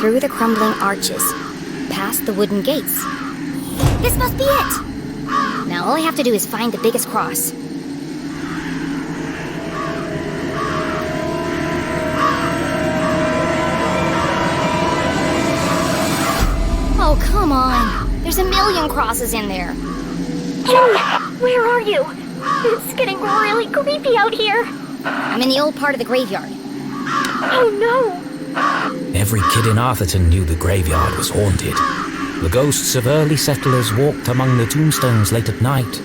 through the crumbling arches, past the wooden gates. This must be it! Now all I have to do is find the biggest cross. Oh, come on. There's a million crosses in there. Jenny, where are you? It's getting really creepy out here. I'm in the old part of the graveyard. Oh no! Every kid in Arthurton knew the graveyard was haunted. The ghosts of early settlers walked among the tombstones late at night,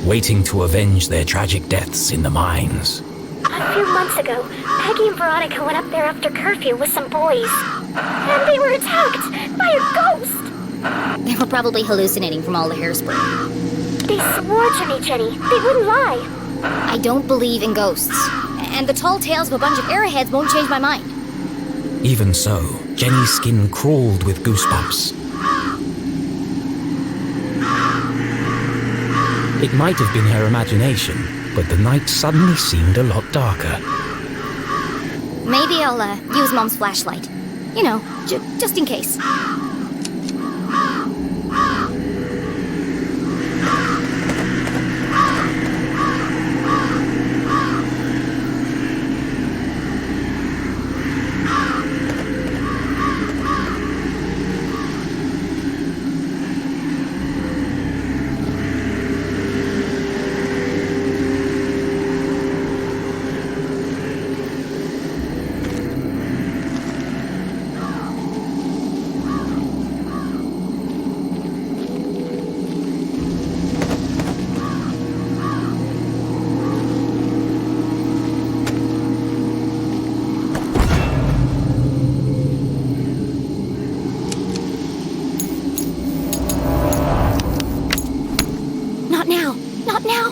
waiting to avenge their tragic deaths in the mines. A few months ago, Peggy and Veronica went up there after curfew with some boys. And they were attacked by a ghost! They were probably hallucinating from all the hairspray. They swore to me, Jenny. They wouldn't lie. I don't believe in ghosts. And the tall tales of a bunch of arrowheads won't change my mind. Even so, Jenny's skin crawled with goosebumps. It might have been her imagination, but the night suddenly seemed a lot darker. Maybe I'll use Mom's flashlight. You know, just in case. Not now!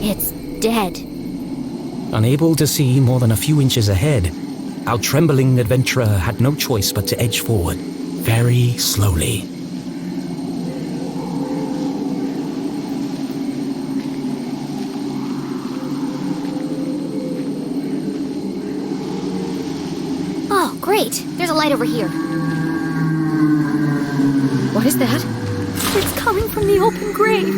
It's dead. Unable to see more than a few inches ahead, our trembling adventurer had no choice but to edge forward, very slowly. Oh, great! There's a light over here. What is that? It's coming from the open grave.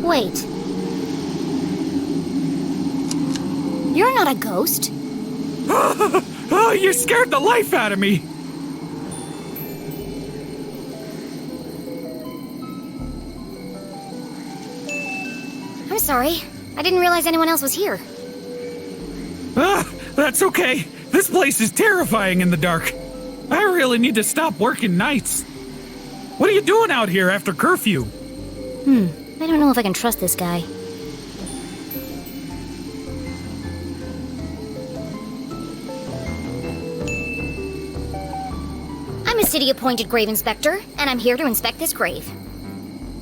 Wait. You're not a ghost. Oh, you scared the life out of me! I'm sorry. I didn't realize anyone else was here. That's okay. This place is terrifying in the dark. I really need to stop working nights. What are you doing out here after curfew? I don't know if I can trust this guy. I'm a city-appointed grave inspector, and I'm here to inspect this grave.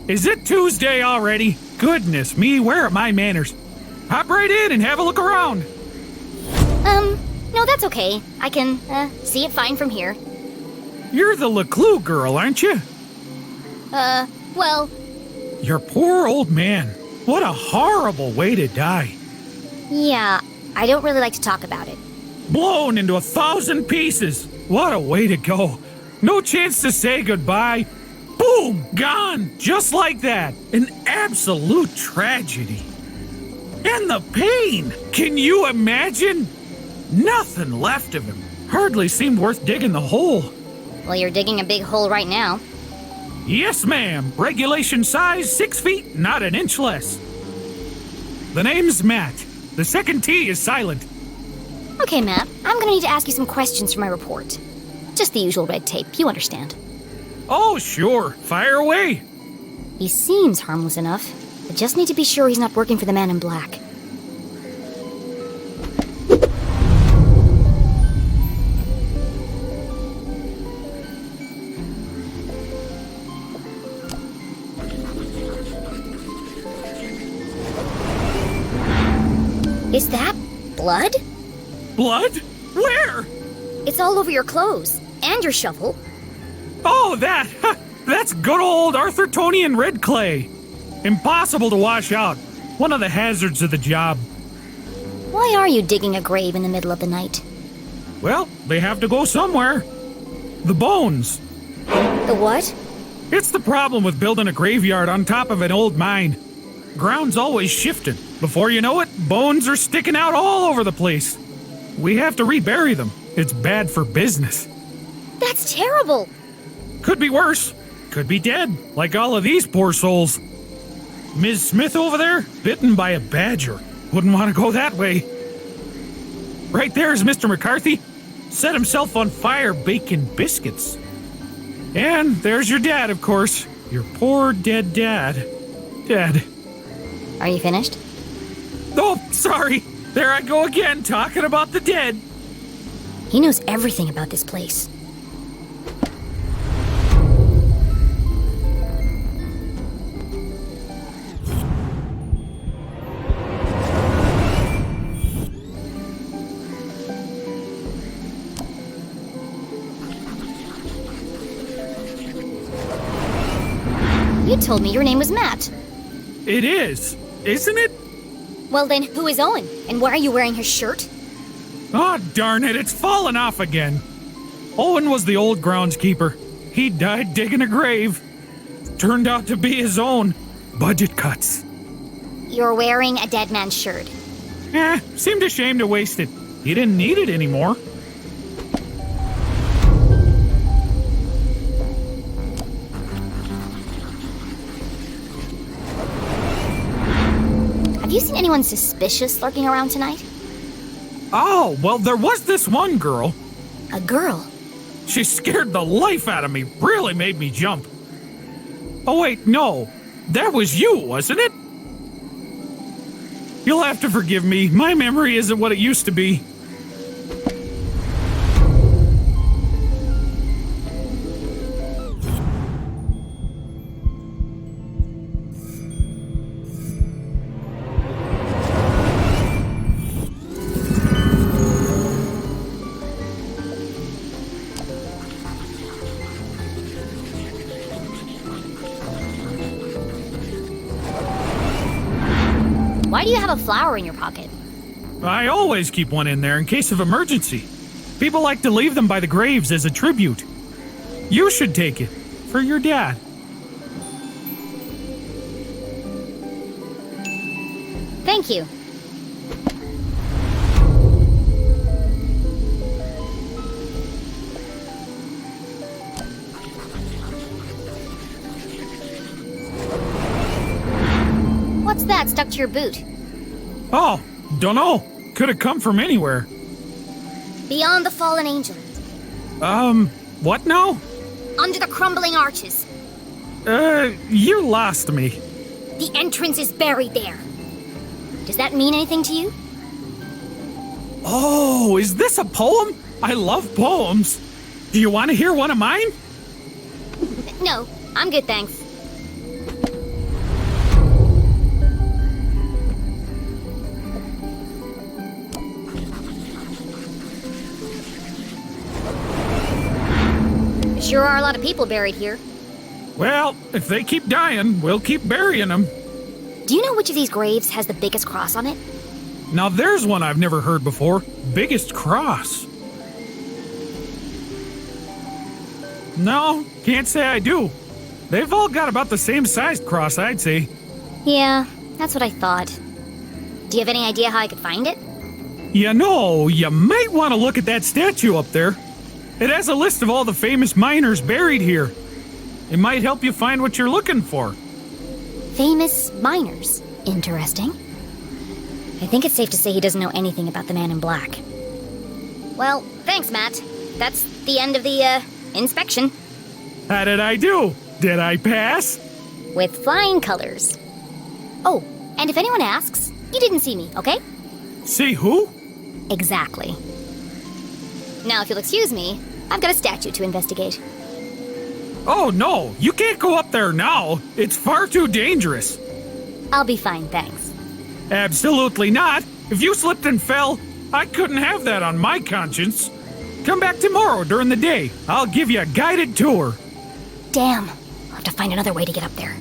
Is it Tuesday already? Goodness me, where are my manners? Hop right in and have a look around. No, that's okay. I can, see it fine from here. You're the LeClue girl, aren't you? Well... Your poor old man. What a horrible way to die. Yeah, I don't really like to talk about it. Blown into 1,000 pieces. What a way to go. No chance to say goodbye. Boom! Gone! Just like that. An absolute tragedy. And the pain! Can you imagine? Nothing left of him. Hardly seemed worth digging the hole. Well, you're digging a big hole right now. Yes, ma'am. Regulation size 6 feet, not an inch less. The name's Matt. The second T is silent. Okay, Matt, I'm gonna need to ask you some questions for my report. Just the usual red tape, you understand. Oh, sure. Fire away. He seems harmless enough. I just need to be sure he's not working for the Man in Black. Blood? Blood? Where? It's all over your clothes and your shovel. Oh, that! That's good old Arthurtonian red clay. Impossible to wash out. One of the hazards of the job. Why are you digging a grave in the middle of the night? Well, they have to go somewhere. The bones. The what? It's the problem with building a graveyard on top of an old mine. Ground's always shifting. Before you know it, bones are sticking out all over the place. We have to rebury them. It's bad for business. That's terrible. Could be worse. Could be dead, like all of these poor souls. Ms. Smith over there, bitten by a badger. Wouldn't want to go that way. Right there's Mr. McCarthy. Set himself on fire baking biscuits. And there's your dad, of course. Your poor dead dad. Dead. Are you finished? Oh, sorry. There I go again, talking about the dead. He knows everything about this place. You told me your name was Matt. It is, isn't it? Well then, who is Owen? And why are you wearing his shirt? Oh, darn it, it's fallen off again. Owen was the old groundskeeper. He died digging a grave. Turned out to be his own. Budget cuts. You're wearing a dead man's shirt. Seemed a shame to waste it. He didn't need it anymore. Have you seen anyone suspicious lurking around tonight? Oh, well, there was this one girl. A girl? She scared the life out of me. Really made me jump. Oh, wait, no. That was you, wasn't it? You'll have to forgive me. My memory isn't what it used to be. Why do you have a flower in your pocket? I always keep one in there in case of emergency. People like to leave them by the graves as a tribute. You should take it. For your dad. Thank you. What's that stuck to your boot? Oh, dunno. Could have come from anywhere. Beyond the fallen angel. What now? Under the crumbling arches. You lost me. The entrance is buried there. Does that mean anything to you? Oh, is this a poem? I love poems. Do you want to hear one of mine? No, I'm good, thanks. Sure are a lot of people buried here. Well, if they keep dying, we'll keep burying them. Do you know which of these graves has the biggest cross on it? Now there's one I've never heard before. Biggest cross. No, can't say I do. They've all got about the same sized cross, I'd say. Yeah, that's what I thought. Do you have any idea how I could find it? You know, you might want to look at that statue up there. It has a list of all the famous miners buried here. It might help you find what you're looking for. Famous miners. Interesting. I think it's safe to say he doesn't know anything about the man in black. Well, thanks, Matt. That's the end of the, inspection. How did I do? Did I pass? With flying colors. Oh, and if anyone asks, you didn't see me, okay? See who? Exactly. Now, if you'll excuse me, I've got a statue to investigate. Oh, no, you can't go up there now. It's far too dangerous. I'll be fine, thanks. Absolutely not. If you slipped and fell, I couldn't have that on my conscience. Come back tomorrow during the day. I'll give you a guided tour. Damn. I'll have to find another way to get up there.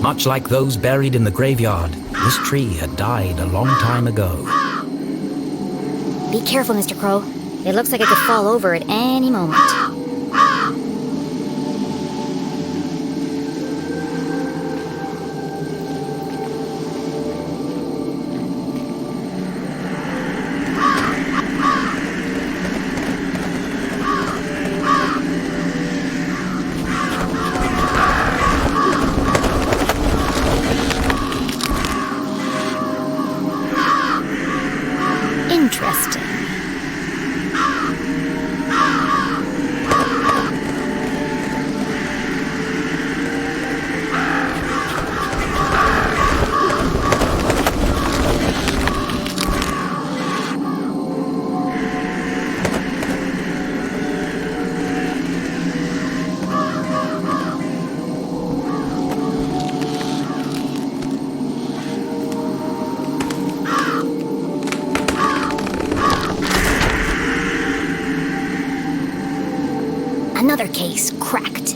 Much like those buried in the graveyard, this tree had died a long time ago. Be careful, Mr. Crow. It looks like it could fall over at any moment. Interesting. Another case cracked.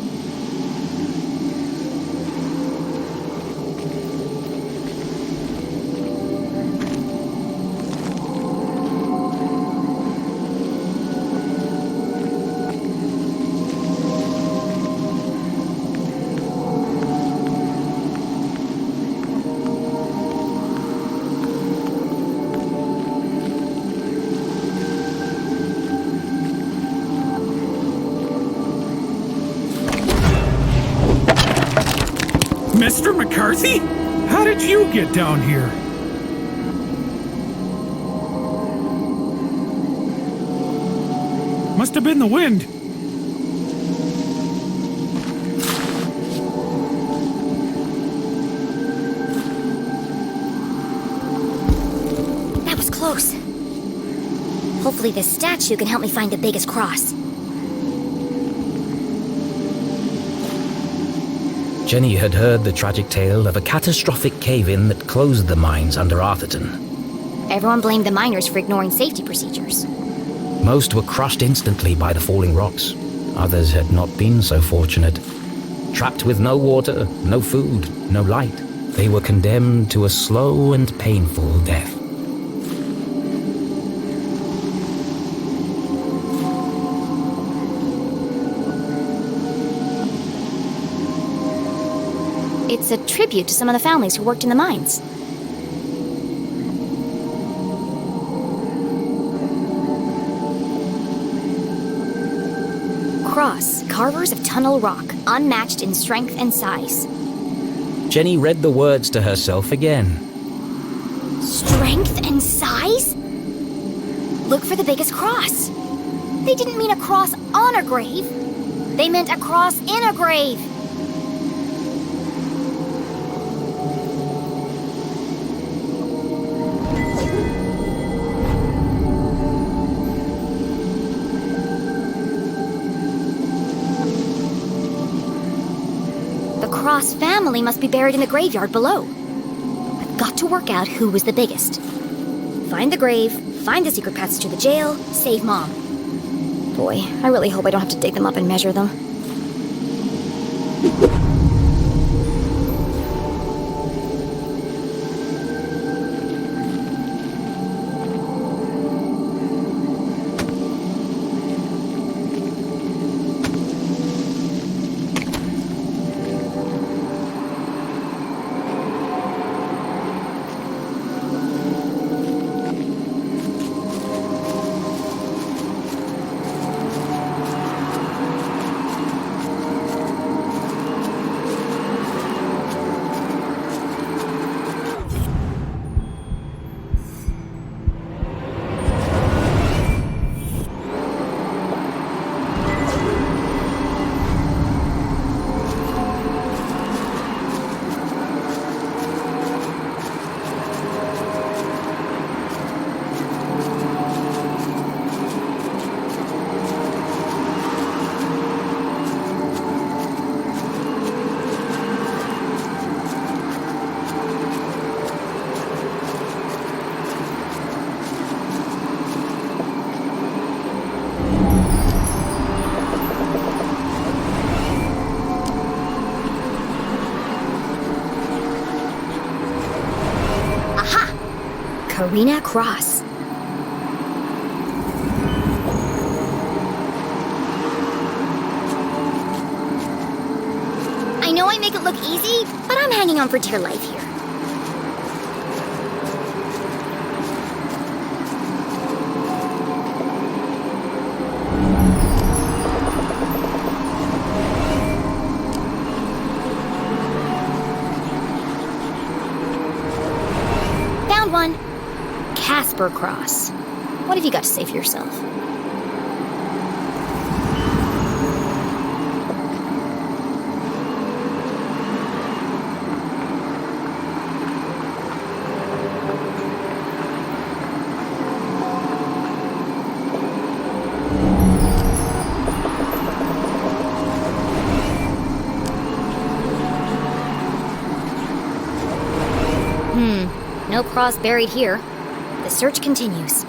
Mr. McCarthy? How did you get down here? Must have been the wind. That was close. Hopefully this statue can help me find the biggest cross. Jenny had heard the tragic tale of a catastrophic cave-in that closed the mines under Arthurton. Everyone blamed the miners for ignoring safety procedures. Most were crushed instantly by the falling rocks. Others had not been so fortunate. Trapped with no water, no food, no light, they were condemned to a slow and painful death. It's a tribute to some of the families who worked in the mines. Cross, carvers of tunnel rock, unmatched in strength and size. Jenny read the words to herself again. Strength and size? Look for the biggest cross. They didn't mean a cross on a grave. They meant a cross in a grave. The Cross family must be buried in the graveyard below. I've got to work out who was the biggest. Find the grave, find the secret paths to the jail, save Mom. Boy, I really hope I don't have to dig them up and measure them. Arena Cross. I know I make it look easy, but I'm hanging on for dear life here. Found one. Casper Cross. What have you got to say for yourself? No cross buried here. The search continues.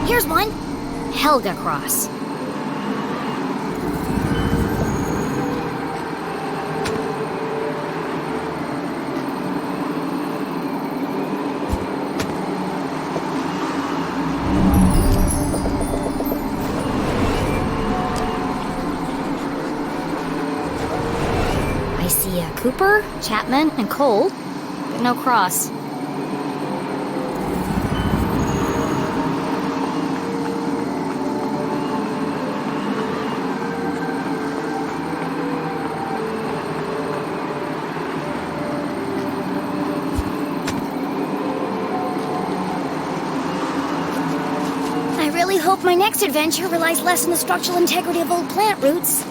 Here's one. Helga Cross. I see Cooper, Chapman, and Cole, but no cross. I really hope my next adventure relies less on the structural integrity of old plant roots.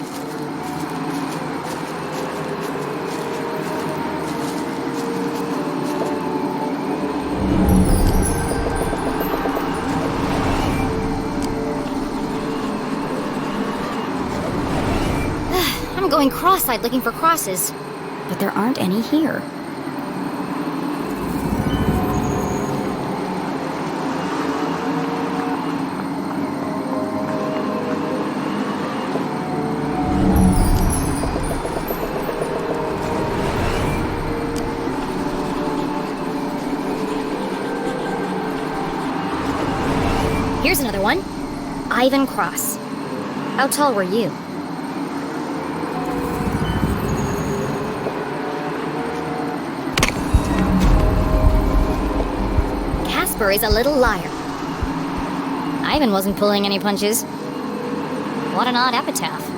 I'm going cross-eyed looking for crosses, but there aren't any here. Here's another one. Ivan Cross. How tall were you? Casper is a little liar. Ivan wasn't pulling any punches. What an odd epitaph.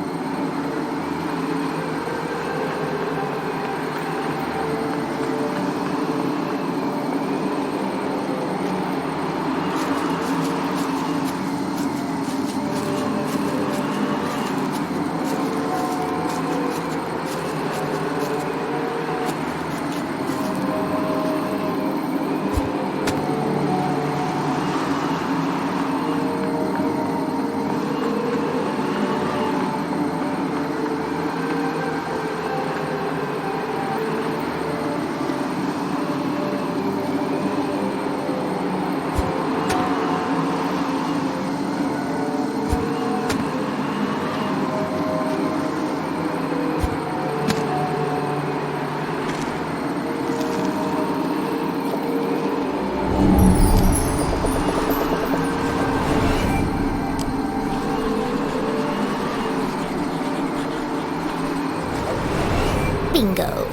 Bingo.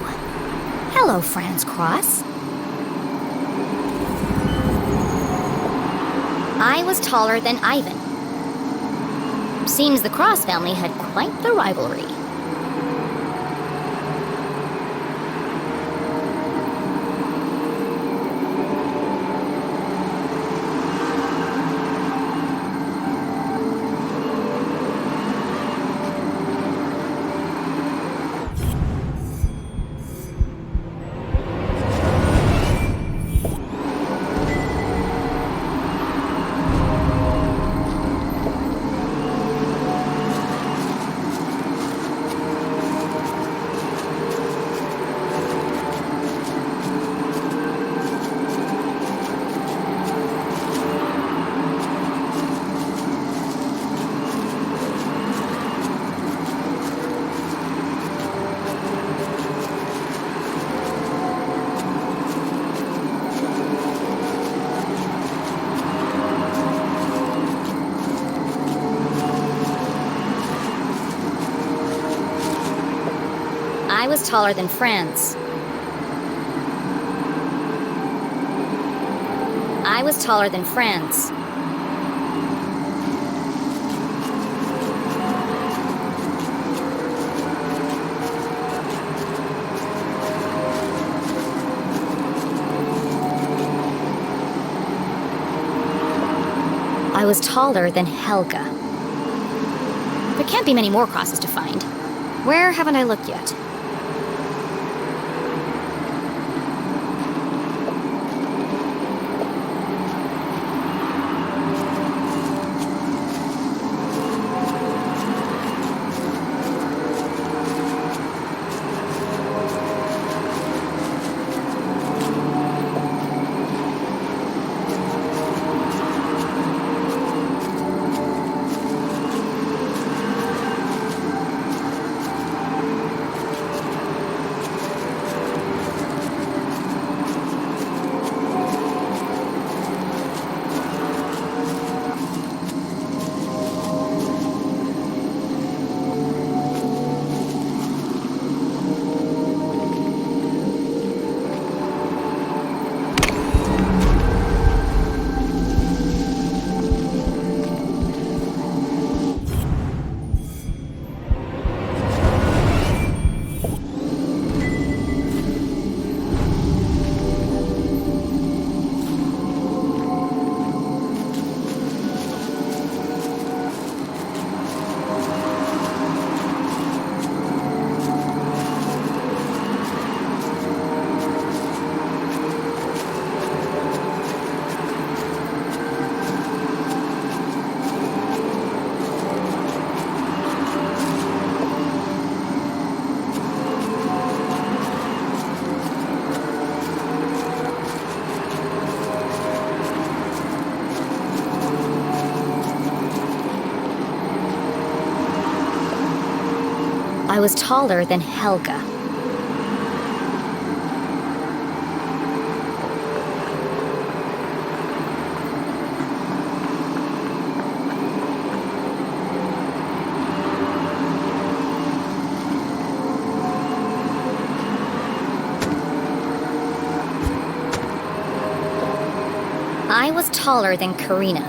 Hello, Franz Cross. I was taller than Ivan. Seems the Cross family had quite the rivalry. I was taller than Franz. I was taller than Franz. I was taller than Helga. There can't be many more crosses to find. Where haven't I looked yet? I was taller than Helga. I was taller than Karina.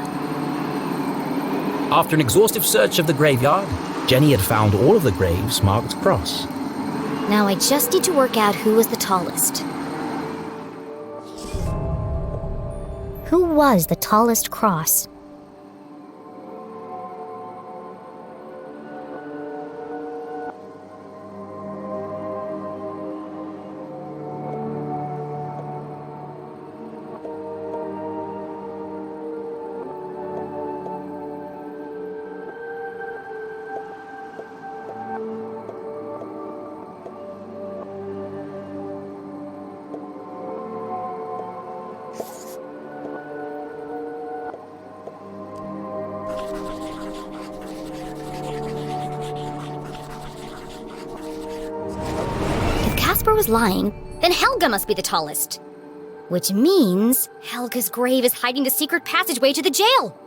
After an exhaustive search of the graveyard, Jenny had found all of the graves marked cross. Now I just need to work out who was the tallest. Who was the tallest cross? Casper was lying, then Helga must be the tallest. Which means Helga's grave is hiding the secret passageway to the jail.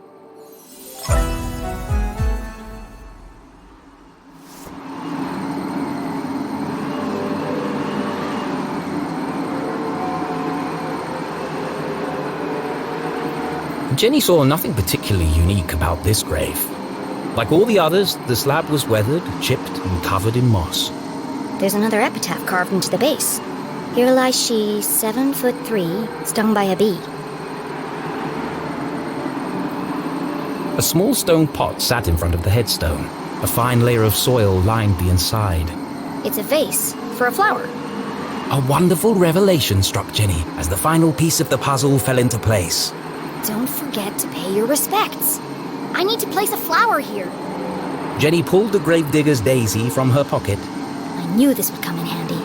Jenny saw nothing particularly unique about this grave. Like all the others, the slab was weathered, chipped, and covered in moss. There's another epitaph carved into the base. Here lies she, 7'3", stung by a bee. A small stone pot sat in front of the headstone. A fine layer of soil lined the inside. It's a vase for a flower. A wonderful revelation struck Jenny as the final piece of the puzzle fell into place. Don't forget to pay your respects. I need to place a flower here. Jenny pulled the gravedigger's daisy from her pocket. I knew this would come in handy.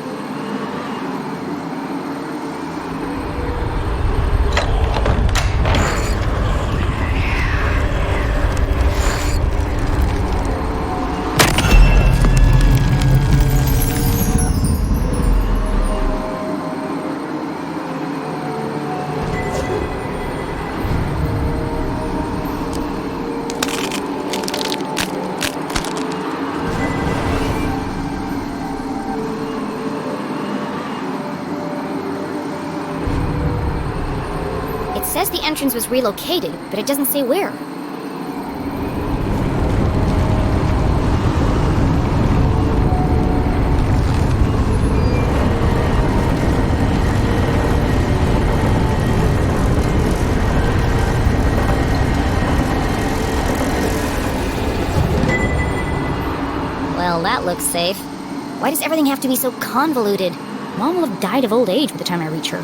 the entrance was relocated, but it doesn't say where. Well, that looks safe. Why does everything have to be so convoluted? Mom will have died of old age by the time I reach her.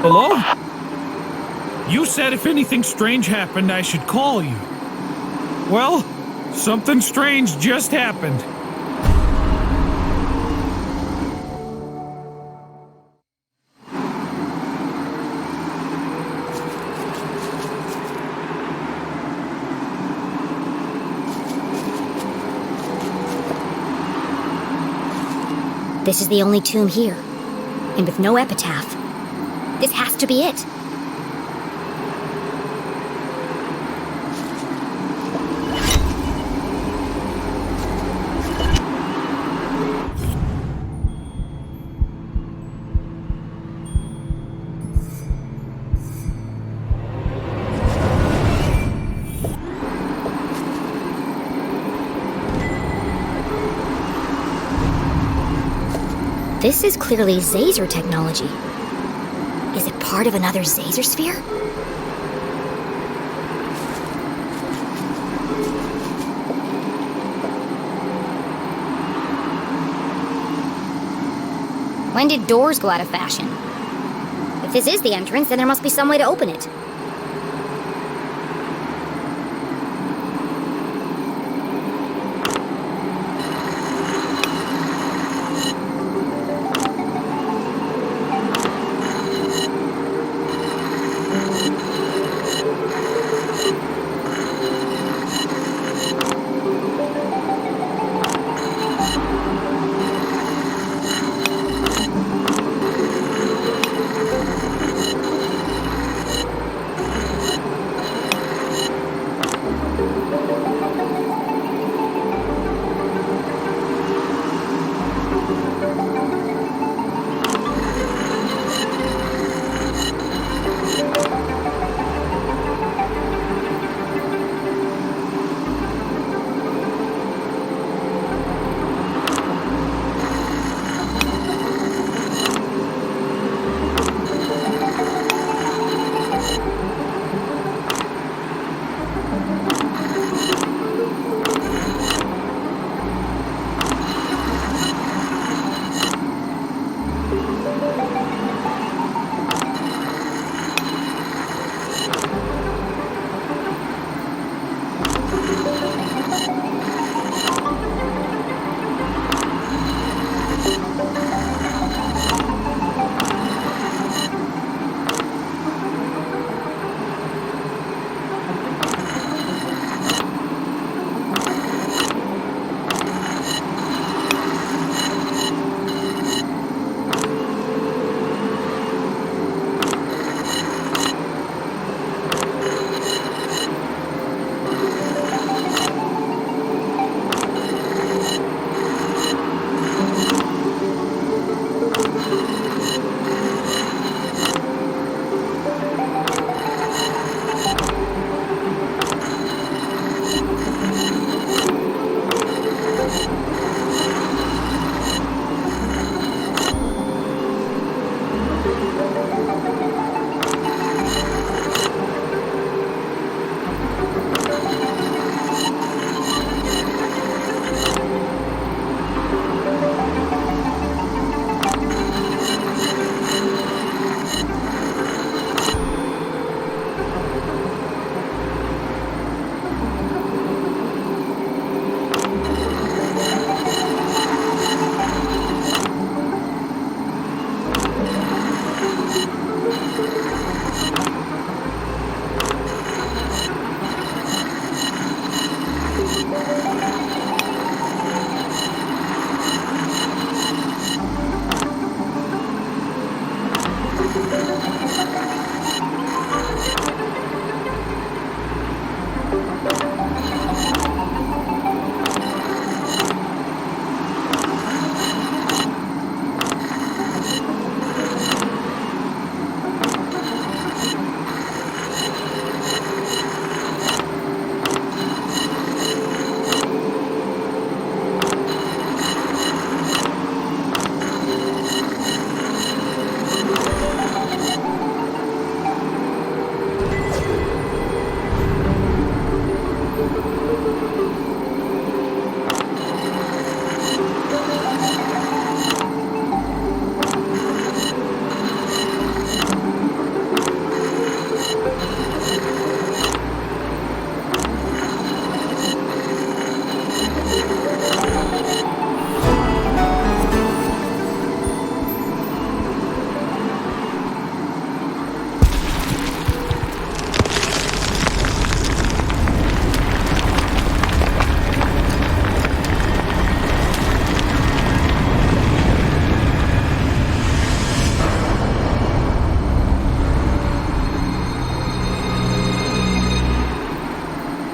Hello? You said if anything strange happened, I should call you. Well, something strange just happened. This is the only tomb here, and with no epitaph. This has to be it. This is clearly Zazer technology. Is it part of another Zazer sphere? When did doors go out of fashion? If this is the entrance, then there must be some way to open it.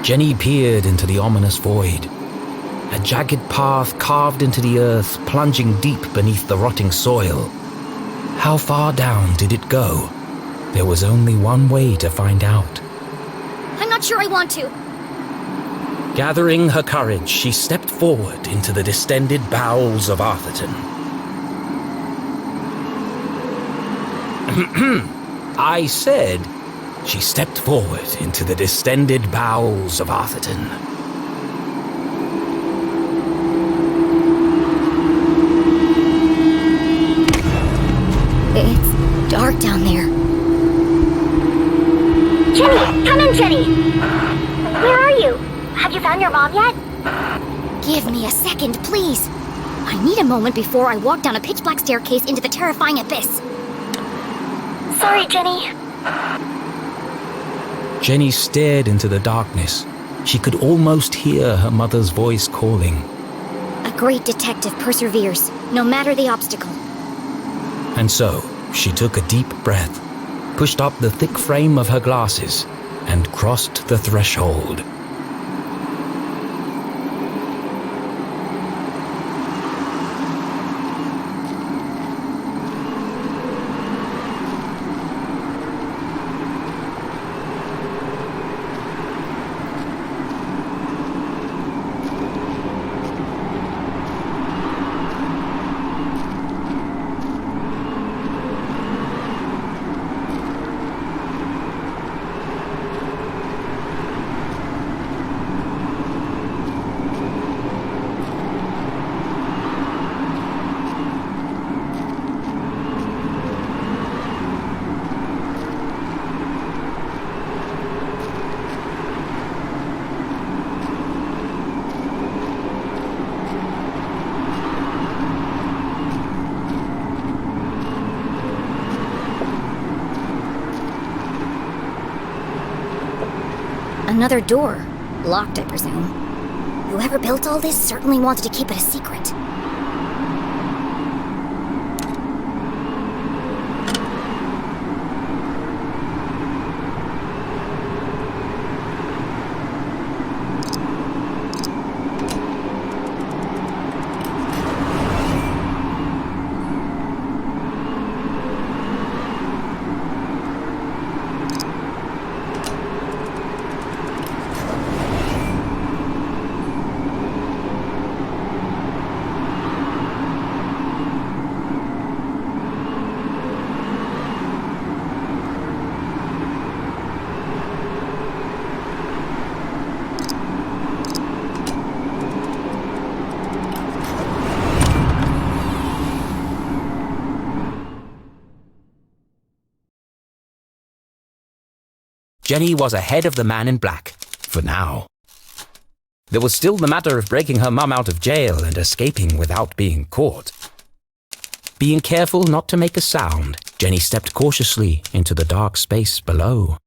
Jenny peered into the ominous void. A jagged path carved into the earth, plunging deep beneath the rotting soil. How far down did it go? There was only one way to find out. I'm not sure I want to. Gathering her courage, she stepped forward into the distended bowels of Arthurton. I said, she stepped forward into the distended bowels of Arthurton. It's dark down there. Jenny! Come in, Jenny! Where are you? Have you found your mom yet? Give me a second, please. I need a moment before I walk down a pitch-black staircase into the terrifying abyss. Sorry, Jenny. Jenny stared into the darkness. She could almost hear her mother's voice calling. A great detective perseveres, no matter the obstacle. And so, she took a deep breath, pushed up the thick frame of her glasses, and crossed the threshold. Another door. Locked, I presume. Whoever built all this certainly wanted to keep it a secret. Jenny was ahead of the man in black, for now. There was still the matter of breaking her mum out of jail and escaping without being caught. Being careful not to make a sound, Jenny stepped cautiously into the dark space below.